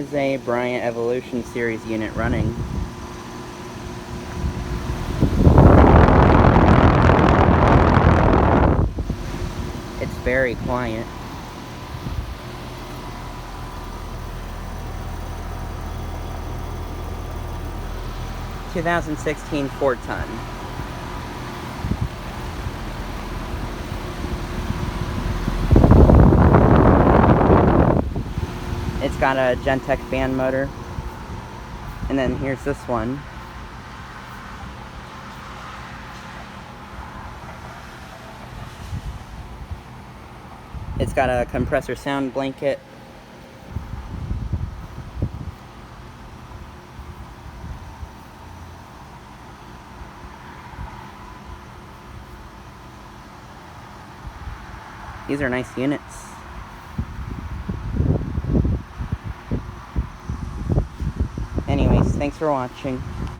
is a Bryant Evolution Series unit running. It's very quiet. (2016) 4-ton. It's got a Gentech fan motor. And then here's this one. It's got a compressor sound blanket. These are nice units. Anyways, thanks for watching.